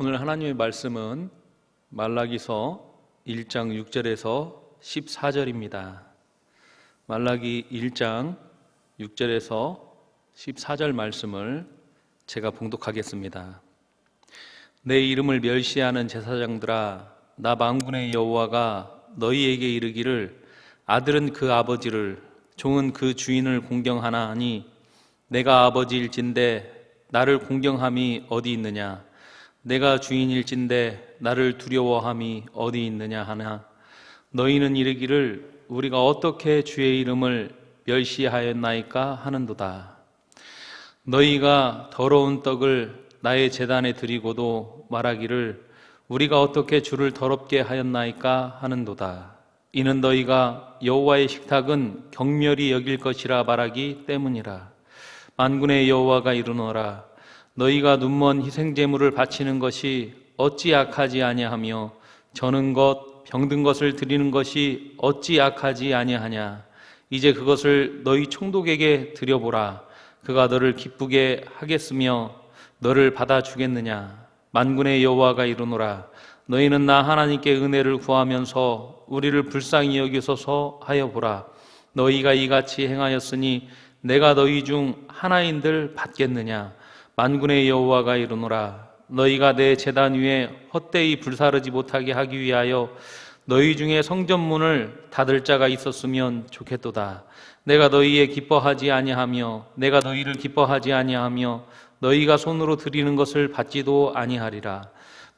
오늘 하나님의 말씀은 말라기서 1장 6절에서 14절입니다. 말라기 1장 6절에서 14절 말씀을 제가 봉독하겠습니다. 내 이름을 멸시하는 제사장들아, 나 만군의 여호와가 너희에게 이르기를 아들은 그 아버지를, 종은 그 주인을 공경하나 하니 내가 아버지일진데 나를 공경함이 어디 있느냐? 내가 주인일진데 나를 두려워함이 어디 있느냐 하나, 너희는 이르기를 우리가 어떻게 주의 이름을 멸시하였나이까 하는도다. 너희가 더러운 떡을 나의 제단에 드리고도 말하기를 우리가 어떻게 주를 더럽게 하였나이까 하는도다. 이는 너희가 여호와의 식탁은 경멸히 여길 것이라 말하기 때문이라. 만군의 여호와가 이르노라. 너희가 눈먼 희생제물을 바치는 것이 어찌 악하지 아니하며 저는 것 병든 것을 드리는 것이 어찌 악하지 아니하냐. 이제 그것을 너희 총독에게 드려보라. 그가 너를 기쁘게 하겠으며 너를 받아주겠느냐. 만군의 여호와가 이르노라. 너희는 나 하나님께 은혜를 구하면서 우리를 불쌍히 여기소서 하여 보라. 너희가 이같이 행하였으니 내가 너희 중 하나인들 받겠느냐. 만군의 여호와가 이르노라. 너희가 내 제단 위에 헛되이 불사르지 못하게 하기 위하여 너희 중에 성전문을 닫을 자가 있었으면 좋겠도다. 내가 너희에 기뻐하지 아니하며 내가 너희를 기뻐하지 아니하며 너희가 손으로 드리는 것을 받지도 아니하리라.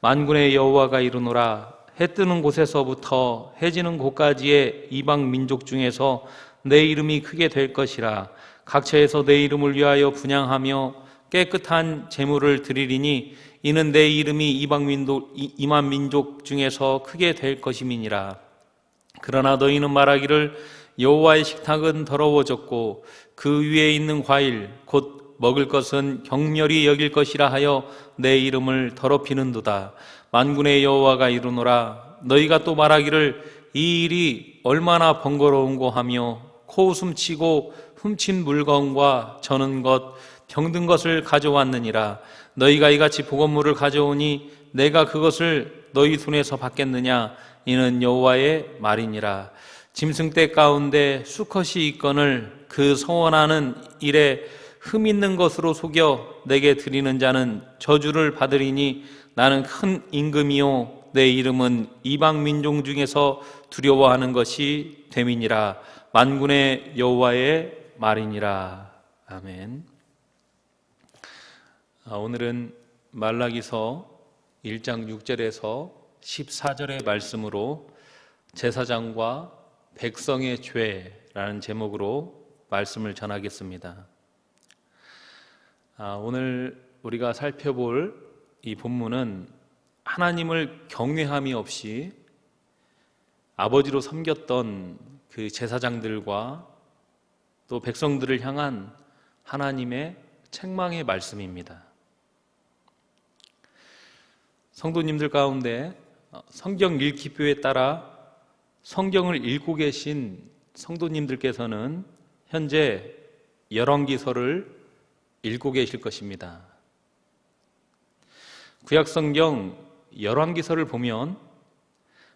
만군의 여호와가 이르노라. 해 뜨는 곳에서부터 해 지는 곳까지의 이방 민족 중에서 내 이름이 크게 될 것이라. 각처에서 내 이름을 위하여 분향하며 깨끗한 제물을 드리리니 이는 내 이름이 이만 민족 중에서 크게 될 것임이니라. 그러나 너희는 말하기를 여호와의 식탁은 더러워졌고 그 위에 있는 과일 곧 먹을 것은 경멸히 여길 것이라 하여 내 이름을 더럽히는도다. 만군의 여호와가 이르노라. 너희가 또 말하기를 이 일이 얼마나 번거로운고 하며 코웃음 치고 훔친 물건과 저는 것 병든 것을 가져왔느니라. 너희가 이같이 복음물을 가져오니 내가 그것을 너희 손에서 받겠느냐. 이는 여호와의 말이니라. 짐승떼 가운데 수컷이 있거늘 그 소원하는 일에 흠 있는 것으로 속여 내게 드리는 자는 저주를 받으리니 나는 큰 임금이요 내 이름은 이방 민족 중에서 두려워하는 것이 됨이니라. 만군의 여호와의 말이니라. 아멘. 오늘은 말라기서 1장 6절에서 14절의 말씀으로 제사장과 백성의 죄라는 제목으로 말씀을 전하겠습니다. 오늘 우리가 살펴볼 이 본문은 하나님을 경외함이 없이 아버지로 섬겼던 그 제사장들과 또 백성들을 향한 하나님의 책망의 말씀입니다. 성도님들 가운데 성경 읽기표에 따라 성경을 읽고 계신 성도님들께서는 현재 열왕기서를 읽고 계실 것입니다. 구약성경 열왕기서를 보면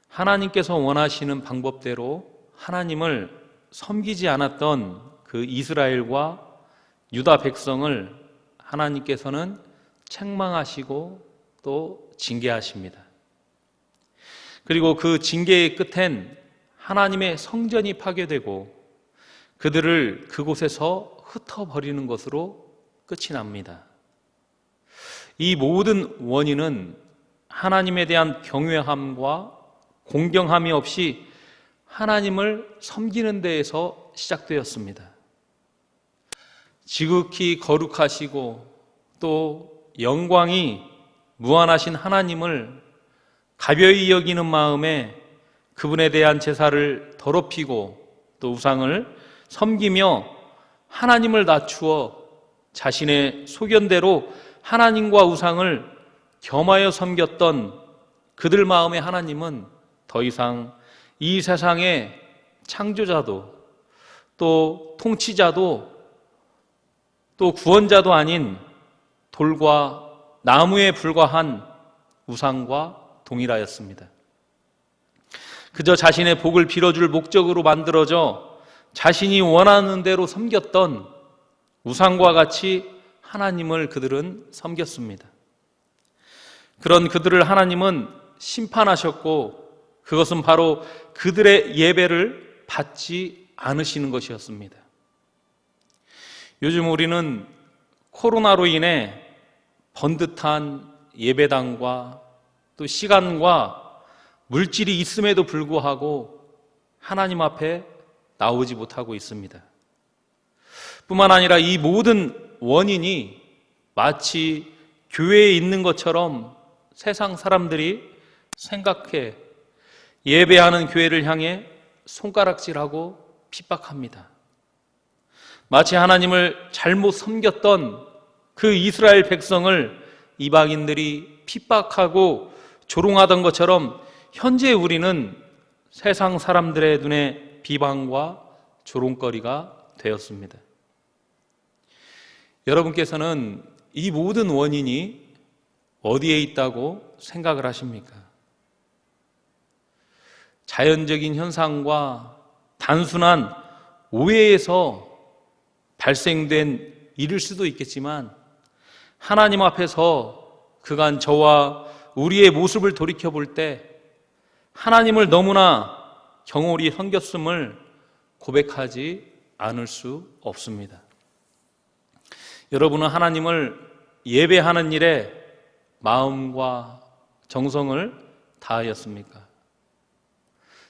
하나님께서 원하시는 방법대로 하나님을 섬기지 않았던 그 이스라엘과 유다 백성을 하나님께서는 책망하시고 또 징계하십니다. 그리고 그 징계의 끝엔 하나님의 성전이 파괴되고 그들을 그곳에서 흩어버리는 것으로 끝이 납니다. 이 모든 원인은 하나님에 대한 경외함과 공경함이 없이 하나님을 섬기는 데에서 시작되었습니다. 지극히 거룩하시고 또 영광이 무한하신 하나님을 가벼이 여기는 마음에 그분에 대한 제사를 더럽히고 또 우상을 섬기며 하나님을 낮추어 자신의 소견대로 하나님과 우상을 겸하여 섬겼던 그들 마음의 하나님은 더 이상 이 세상의 창조자도 또 통치자도 또 구원자도 아닌 돌과 나무에 불과한 우상과 동일하였습니다. 그저 자신의 복을 빌어줄 목적으로 만들어져 자신이 원하는 대로 섬겼던 우상과 같이 하나님을 그들은 섬겼습니다. 그런 그들을 하나님은 심판하셨고 그것은 바로 그들의 예배를 받지 않으시는 것이었습니다. 요즘 우리는 코로나로 인해 번듯한 예배당과 또 시간과 물질이 있음에도 불구하고 하나님 앞에 나오지 못하고 있습니다. 뿐만 아니라 이 모든 원인이 마치 교회에 있는 것처럼 세상 사람들이 생각해 예배하는 교회를 향해 손가락질하고 핍박합니다. 마치 하나님을 잘못 섬겼던 그 이스라엘 백성을 이방인들이 핍박하고 조롱하던 것처럼 현재 우리는 세상 사람들의 눈에 비방과 조롱거리가 되었습니다. 여러분께서는 이 모든 원인이 어디에 있다고 생각을 하십니까? 자연적인 현상과 단순한 오해에서 발생된 일일 수도 있겠지만 하나님 앞에서 그간 저와 우리의 모습을 돌이켜볼 때 하나님을 너무나 경홀히 섬겼음을 고백하지 않을 수 없습니다. 여러분은 하나님을 예배하는 일에 마음과 정성을 다하였습니까?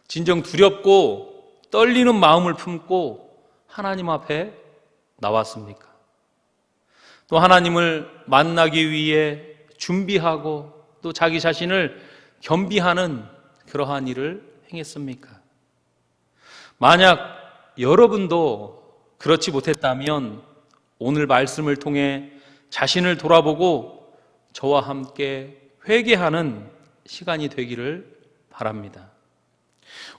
진정 두렵고 떨리는 마음을 품고 하나님 앞에 나왔습니까? 또 하나님을 만나기 위해 준비하고 또 자기 자신을 겸비하는 그러한 일을 행했습니까? 만약 여러분도 그렇지 못했다면 오늘 말씀을 통해 자신을 돌아보고 저와 함께 회개하는 시간이 되기를 바랍니다.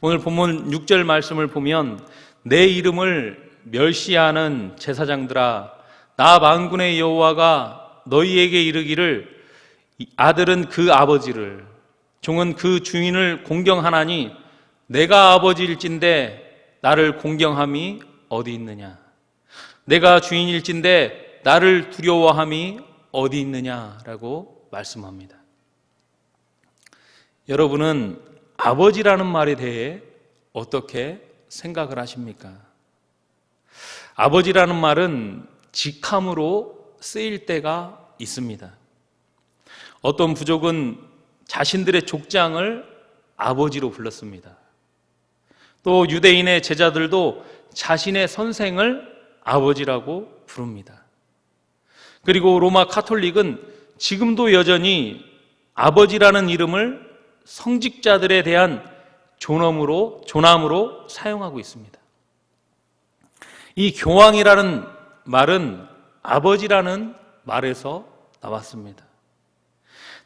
오늘 본문 6절 말씀을 보면 내 이름을 멸시하는 제사장들아 나 만군의 여호와가 너희에게 이르기를 아들은 그 아버지를 종은 그 주인을 공경하나니 내가 아버지일진데 나를 공경함이 어디 있느냐 내가 주인일진데 나를 두려워함이 어디 있느냐라고 말씀합니다. 여러분은 아버지라는 말에 대해 어떻게 생각을 하십니까? 아버지라는 말은 직함으로 쓰일 때가 있습니다. 어떤 부족은 자신들의 족장을 아버지로 불렀습니다. 또 유대인의 제자들도 자신의 선생을 아버지라고 부릅니다. 그리고 로마 카톨릭은 지금도 여전히 아버지라는 이름을 성직자들에 대한 존함으로 사용하고 있습니다. 이 교황이라는 말은 아버지라는 말에서 나왔습니다.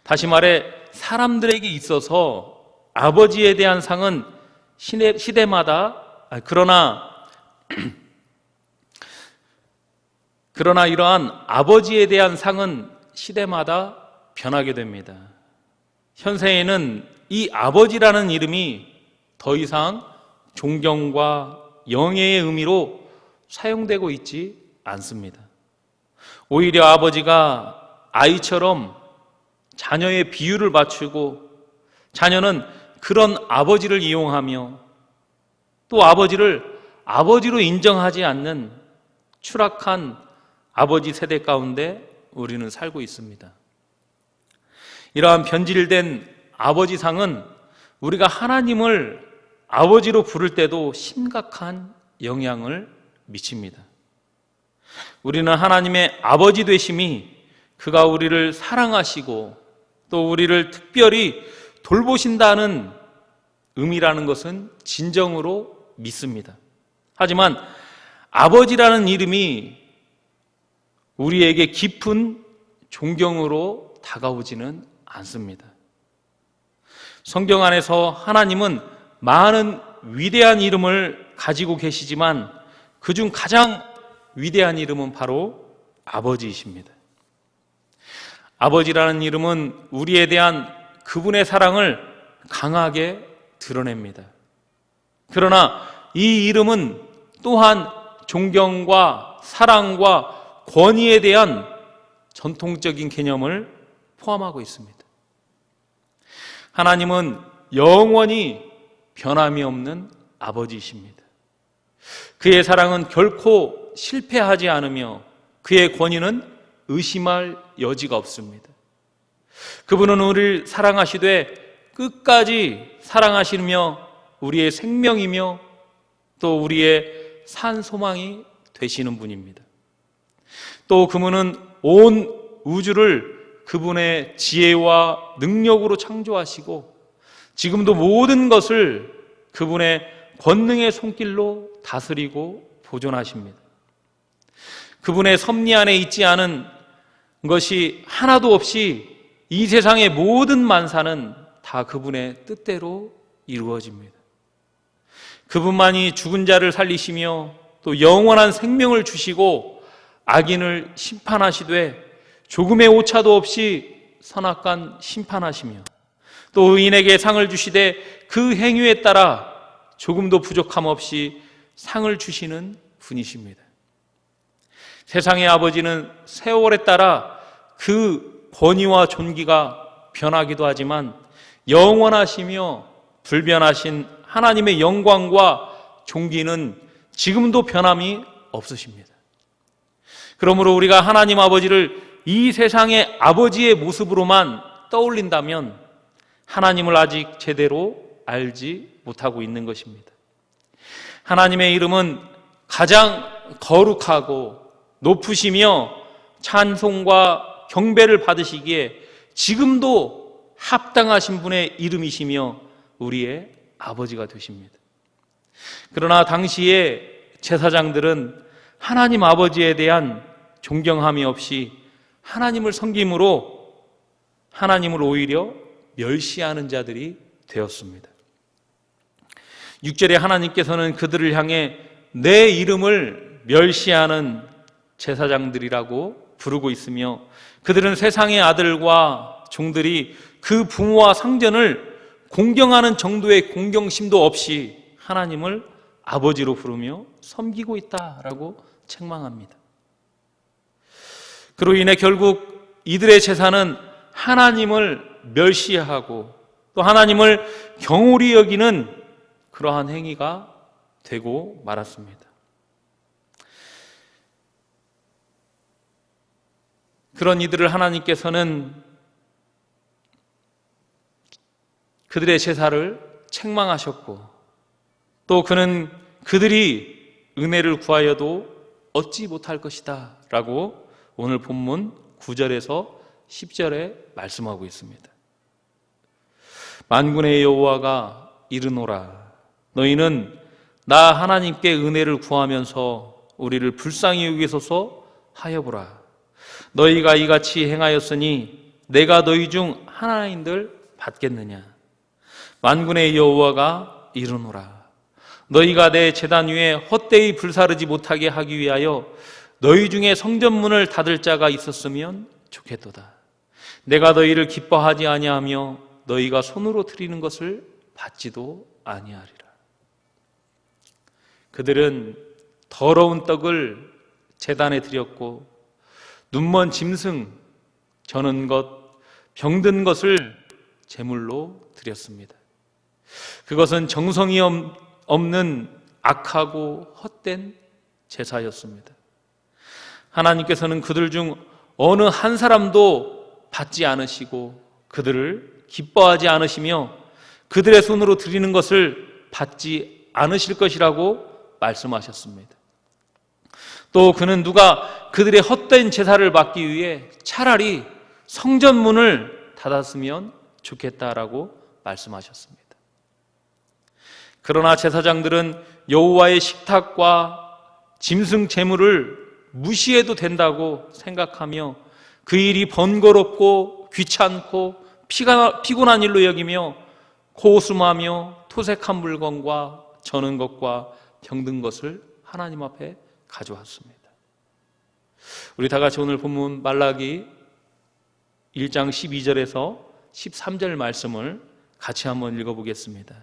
다시 말해 사람들에게 있어서 아버지에 대한 상은 그러나 이러한 아버지에 대한 상은 시대마다 변하게 됩니다. 현세에는 이 아버지라는 이름이 더 이상 존경과 영예의 의미로 사용되고 있지 않습니다. 오히려 아버지가 아이처럼 자녀의 비유를 맞추고 자녀는 그런 아버지를 이용하며 또 아버지를 아버지로 인정하지 않는 추락한 아버지 세대 가운데 우리는 살고 있습니다. 이러한 변질된 아버지상은 우리가 하나님을 아버지로 부를 때도 심각한 영향을 미칩니다. 우리는 하나님의 아버지 되심이 그가 우리를 사랑하시고 또 우리를 특별히 돌보신다는 의미라는 것은 진정으로 믿습니다. 하지만 아버지라는 이름이 우리에게 깊은 존경으로 다가오지는 않습니다. 성경 안에서 하나님은 많은 위대한 이름을 가지고 계시지만 그중 가장 위대한 이름은 바로 아버지이십니다. 아버지라는 이름은 우리에 대한 그분의 사랑을 강하게 드러냅니다. 그러나 이 이름은 또한 존경과 사랑과 권위에 대한 전통적인 개념을 포함하고 있습니다. 하나님은 영원히 변함이 없는 아버지이십니다. 그의 사랑은 결코 실패하지 않으며 그의 권위는 의심할 여지가 없습니다. 그분은 우리를 사랑하시되 끝까지 사랑하시며 우리의 생명이며 또 우리의 산 소망이 되시는 분입니다. 또 그분은 온 우주를 그분의 지혜와 능력으로 창조하시고 지금도 모든 것을 그분의 권능의 손길로 다스리고 보존하십니다. 그분의 섭리 안에 있지 않은 것이 하나도 없이 이 세상의 모든 만사는 다 그분의 뜻대로 이루어집니다. 그분만이 죽은 자를 살리시며 또 영원한 생명을 주시고 악인을 심판하시되 조금의 오차도 없이 선악간 심판하시며 또 의인에게 상을 주시되 그 행위에 따라 조금도 부족함 없이 상을 주시는 분이십니다. 세상의 아버지는 세월에 따라 그 권위와 존귀가 변하기도 하지만 영원하시며 불변하신 하나님의 영광과 존귀는 지금도 변함이 없으십니다. 그러므로 우리가 하나님 아버지를 이 세상의 아버지의 모습으로만 떠올린다면 하나님을 아직 제대로 알지 못하고 있는 것입니다. 하나님의 이름은 가장 거룩하고 높으시며 찬송과 경배를 받으시기에 지금도 합당하신 분의 이름이시며 우리의 아버지가 되십니다. 그러나 당시에 제사장들은 하나님 아버지에 대한 존경함이 없이 하나님을 섬김으로 하나님을 오히려 멸시하는 자들이 되었습니다. 6절에 하나님께서는 그들을 향해 내 이름을 멸시하는 제사장들이라고 부르고 있으며 그들은 세상의 아들과 종들이 그 부모와 상전을 공경하는 정도의 공경심도 없이 하나님을 아버지로 부르며 섬기고 있다라고 책망합니다. 그로 인해 결국 이들의 제사는 하나님을 멸시하고 또 하나님을 경홀히 여기는 그러한 행위가 되고 말았습니다. 그런 이들을 하나님께서는 그들의 제사를 책망하셨고 또 그는 그들이 은혜를 구하여도 얻지 못할 것이다 라고 오늘 본문 9절에서 10절에 말씀하고 있습니다. 만군의 여호와가 이르노라 너희는 나 하나님께 은혜를 구하면서 우리를 불쌍히 여기소서 하여보라. 너희가 이같이 행하였으니 내가 너희 중 하나인들 받겠느냐. 만군의 여호와가 이르노라 너희가 내 제단 위에 헛되이 불사르지 못하게 하기 위하여 너희 중에 성전문을 닫을 자가 있었으면 좋겠도다. 내가 너희를 기뻐하지 아니하며 너희가 손으로 드리는 것을 받지도 아니하리라. 그들은 더러운 떡을 제단에 드렸고 눈먼 짐승, 저는 것, 병든 것을 제물로 드렸습니다. 그것은 정성이 없는 악하고 헛된 제사였습니다. 하나님께서는 그들 중 어느 한 사람도 받지 않으시고 그들을 기뻐하지 않으시며 그들의 손으로 드리는 것을 받지 않으실 것이라고 말씀하셨습니다. 또 그는 누가 그들의 헛된 제사를 받기 위해 차라리 성전문을 닫았으면 좋겠다라고 말씀하셨습니다. 그러나 제사장들은 여호와의 식탁과 짐승 제물을 무시해도 된다고 생각하며 그 일이 번거롭고 귀찮고 피곤한 일로 여기며 고수하며 토색한 물건과 저는 것과 병든 것을 하나님 앞에 가져왔습니다. 우리 다 같이 오늘 본문 말라기 1장 12절에서 13절 말씀을 같이 한번 읽어보겠습니다.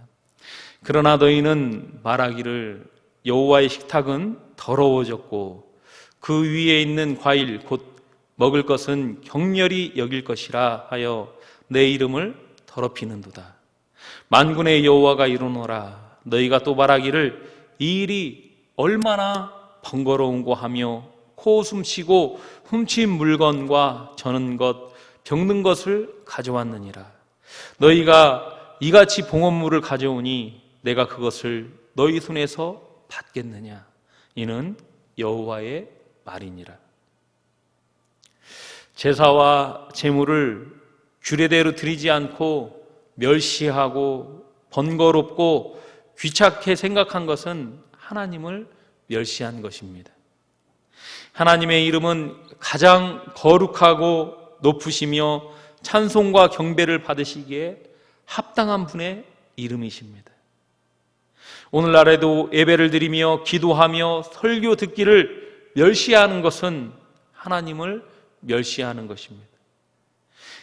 그러나 너희는 말하기를 여호와의 식탁은 더러워졌고 그 위에 있는 과일 곧 먹을 것은 격렬히 여길 것이라 하여 내 이름을 더럽히는도다. 만군의 여호와가 이르노라. 너희가 또 말하기를 이 일이 얼마나 번거로운고 하며 코웃음 치고 훔친 물건과 저는 것 병든 것을 가져왔느니라. 너희가 이같이 봉헌물을 가져오니 내가 그것을 너희 손에서 받겠느냐. 이는 여호와의 말이니라. 제사와 제물을 규례대로 드리지 않고 멸시하고 번거롭고 귀찮게 생각한 것은 하나님을 멸시한 것입니다. 하나님의 이름은 가장 거룩하고 높으시며 찬송과 경배를 받으시기에 합당한 분의 이름이십니다. 오늘날에도 예배를 드리며 기도하며 설교 듣기를 멸시하는 것은 하나님을 멸시하는 것입니다.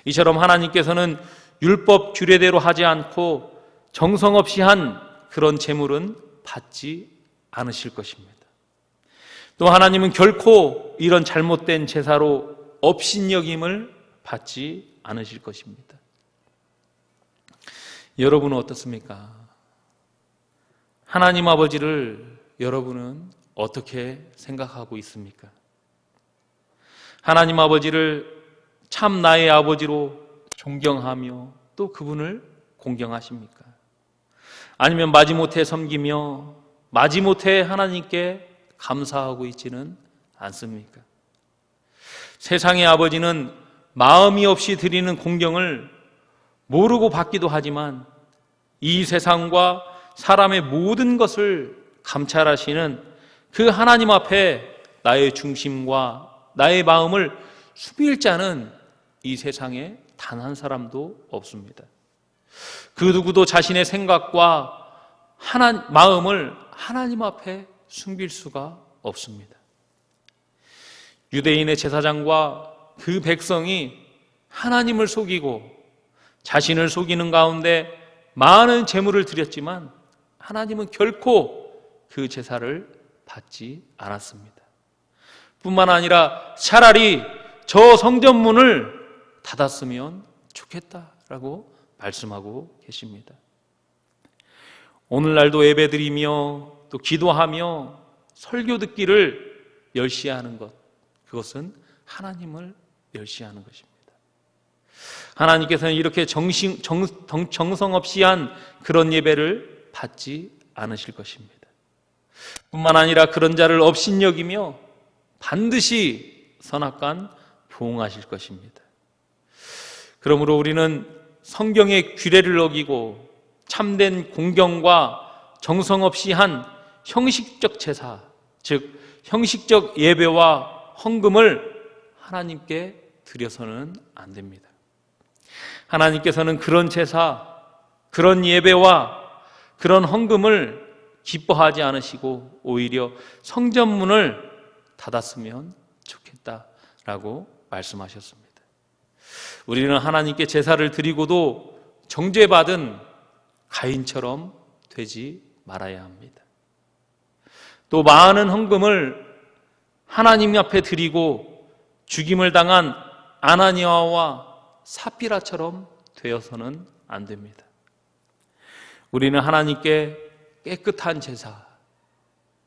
이처럼 하나님께서는 율법 규례대로 하지 않고 정성 없이 한 그런 제물은 받지 않으실 것입니다. 또 하나님은 결코 이런 잘못된 제사로 업신여김을 받지 않으실 것입니다. 여러분은 어떻습니까? 하나님 아버지를 여러분은 어떻게 생각하고 있습니까? 하나님 아버지를 참 나의 아버지로 존경하며 또 그분을 공경하십니까? 아니면 마지못해 섬기며 마지못해 하나님께 감사하고 있지는 않습니까? 세상의 아버지는 마음이 없이 드리는 공경을 모르고 받기도 하지만 이 세상과 사람의 모든 것을 감찰하시는 그 하나님 앞에 나의 중심과 나의 마음을 숨길 자는 이 세상에 단 한 사람도 없습니다. 그 누구도 자신의 생각과 마음을 하나님 앞에 숨길 수가 없습니다. 유대인의 제사장과 그 백성이 하나님을 속이고 자신을 속이는 가운데 많은 제물을 드렸지만 하나님은 결코 그 제사를 받지 않았습니다. 뿐만 아니라 차라리 저 성전문을 닫았으면 좋겠다라고 말씀하고 계십니다. 오늘날도 예배드리며 또 기도하며 설교 듣기를 멸시하는 것, 그것은 하나님을 멸시하는 것입니다. 하나님께서는 이렇게 정성 없이 한 그런 예배를 받지 않으실 것입니다. 뿐만 아니라 그런 자를 업신여기며 반드시 선악간 보응하실 것입니다. 그러므로 우리는 성경의 규례를 어기고 참된 공경과 정성 없이 한 형식적 제사, 즉 형식적 예배와 헌금을 하나님께 드려서는 안 됩니다. 하나님께서는 그런 제사, 그런 예배와 그런 헌금을 기뻐하지 않으시고 오히려 성전문을 닫았으면 좋겠다라고 말씀하셨습니다. 우리는 하나님께 제사를 드리고도 정죄받은 가인처럼 되지 말아야 합니다. 또 많은 헌금을 하나님 앞에 드리고 죽임을 당한 아나니아와 삽비라처럼 되어서는 안 됩니다. 우리는 하나님께 깨끗한 제사,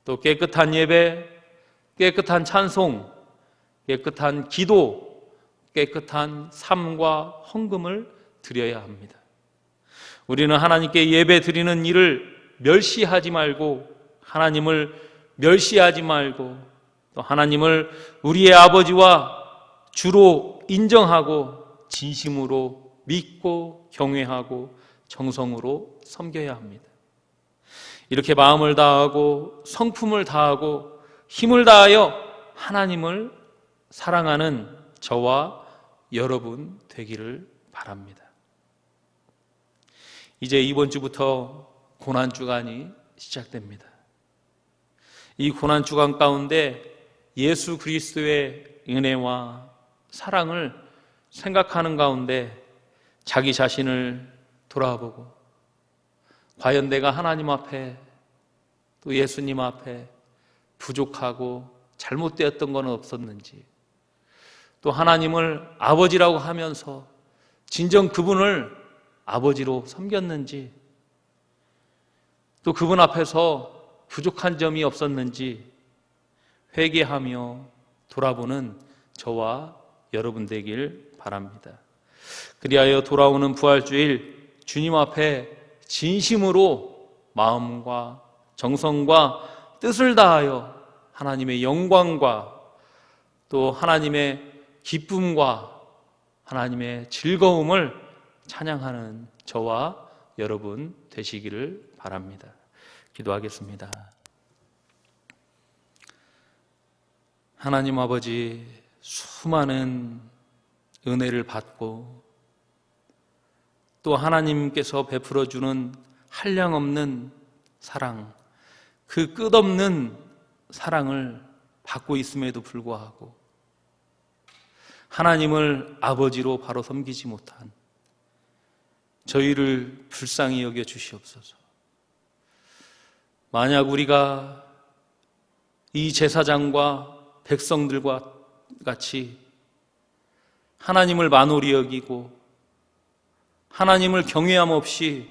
또 깨끗한 예배, 깨끗한 찬송, 깨끗한 기도, 깨끗한 삶과 헌금을 드려야 합니다. 우리는 하나님께 예배 드리는 일을 멸시하지 말고 하나님을 멸시하지 말고 또 하나님을 우리의 아버지와 주로 인정하고 진심으로 믿고 경외하고 정성으로 섬겨야 합니다. 이렇게 마음을 다하고 성품을 다하고 힘을 다하여 하나님을 사랑하는 저와 여러분 되기를 바랍니다. 이제 이번 주부터 고난주간이 시작됩니다. 이 고난주간 가운데 예수 그리스도의 은혜와 사랑을 생각하는 가운데 자기 자신을 돌아보고 과연 내가 하나님 앞에 또 예수님 앞에 부족하고 잘못되었던 것은 없었는지, 또 하나님을 아버지라고 하면서 진정 그분을 아버지로 섬겼는지, 또 그분 앞에서 부족한 점이 없었는지 회개하며 돌아보는 저와 여러분 되길 바랍니다. 그리하여 돌아오는 부활주일 주님 앞에 진심으로 마음과 정성과 뜻을 다하여 하나님의 영광과 또 하나님의 기쁨과 하나님의 즐거움을 찬양하는 저와 여러분 되시기를 바랍니다. 기도하겠습니다. 하나님 아버지, 수많은 은혜를 받고 또 하나님께서 베풀어 주는 한량없는 사랑, 그 끝없는 사랑을 받고 있음에도 불구하고 하나님을 아버지로 바로 섬기지 못한 저희를 불쌍히 여겨 주시옵소서. 만약 우리가 이 제사장과 백성들과 같이 하나님을 만홀히 여기고 하나님을 경외함 없이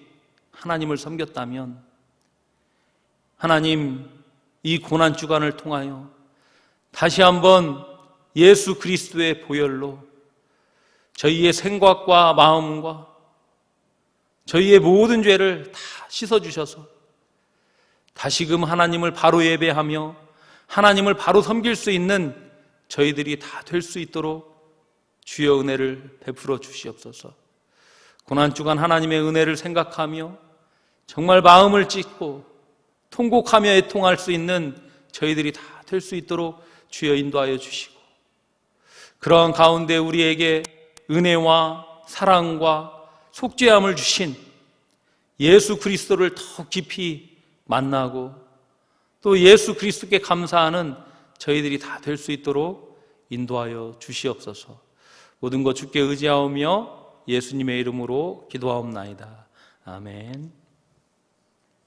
하나님을 섬겼다면 하나님, 이 고난주간을 통하여 다시 한번 예수 그리스도의 보혈로 저희의 생각과 마음과 저희의 모든 죄를 다 씻어주셔서 다시금 하나님을 바로 예배하며 하나님을 바로 섬길 수 있는 저희들이 다 될 수 있도록 주의 은혜를 베풀어 주시옵소서. 고난주간 하나님의 은혜를 생각하며 정말 마음을 찢고 통곡하며 애통할 수 있는 저희들이 다 될 수 있도록 주여 인도하여 주시고, 그러한 가운데 우리에게 은혜와 사랑과 속죄함을 주신 예수 그리스도를 더 깊이 만나고 또 예수 그리스도께 감사하는 저희들이 다 될 수 있도록 인도하여 주시옵소서. 모든 것 주께 의지하오며 예수님의 이름으로 기도하옵나이다. 아멘.